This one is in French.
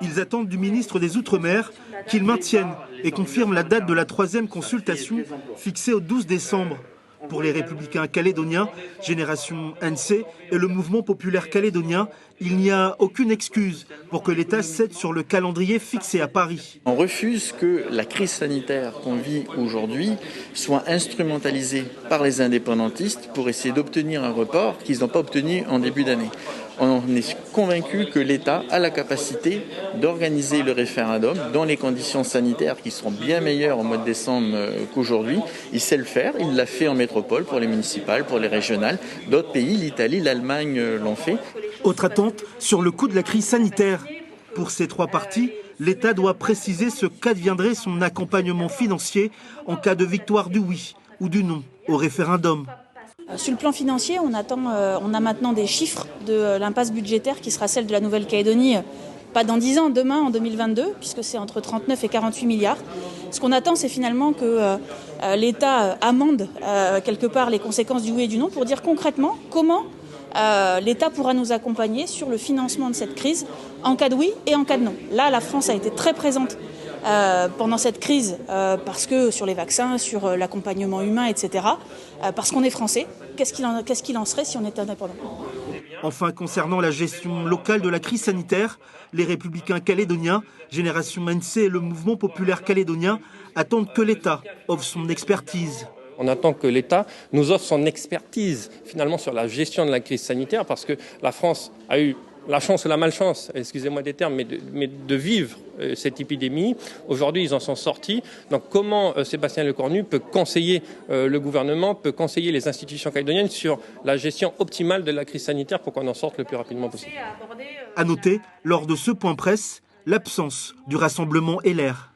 Ils attendent du ministre des Outre-mer qu'il maintienne et confirme la date de la 3e consultation fixée au 12 décembre. Pour les Républicains calédoniens, Génération NC et le mouvement populaire calédonien, il n'y a aucune excuse pour que l'État cède sur le calendrier fixé à Paris. On refuse que la crise sanitaire qu'on vit aujourd'hui soit instrumentalisée par les indépendantistes pour essayer d'obtenir un report qu'ils n'ont pas obtenu en début d'année. On est convaincu que l'État a la capacité d'organiser le référendum dans les conditions sanitaires qui seront bien meilleures au mois de décembre qu'aujourd'hui. Il sait le faire, il l'a fait en métropole pour les municipales, pour les régionales. D'autres pays, l'Italie, l'Allemagne l'ont fait. Autre attente sur le coût de la crise sanitaire. Pour ces 3 partis, l'État doit préciser ce qu'adviendrait son accompagnement financier en cas de victoire du oui ou du non au référendum. Sur le plan financier, on a maintenant des chiffres de l'impasse budgétaire qui sera celle de la Nouvelle-Calédonie, pas dans 10 ans, demain en 2022, puisque c'est entre 39 et 48 milliards. Ce qu'on attend, c'est finalement que l'État amende quelque part les conséquences du oui et du non pour dire concrètement comment l'État pourra nous accompagner sur le financement de cette crise en cas de oui et en cas de non. Là, la France a été très présente pendant cette crise parce que sur les vaccins, sur l'accompagnement humain, etc. Parce qu'on est français. Qu'est-ce qu'il en serait si on était indépendant ? Enfin, concernant la gestion locale de la crise sanitaire, les Républicains calédoniens, Génération NC et le mouvement populaire calédonien attendent que l'État offre son expertise. On attend que l'État nous offre son expertise finalement sur la gestion de la crise sanitaire parce que la France a eu la chance ou la malchance, excusez-moi des termes, mais de vivre cette épidémie. Aujourd'hui, ils en sont sortis. Donc comment Sébastien Lecornu peut conseiller le gouvernement, peut conseiller les institutions calédoniennes sur la gestion optimale de la crise sanitaire pour qu'on en sorte le plus rapidement possible. À noter, lors de ce point presse, l'absence du rassemblement LR.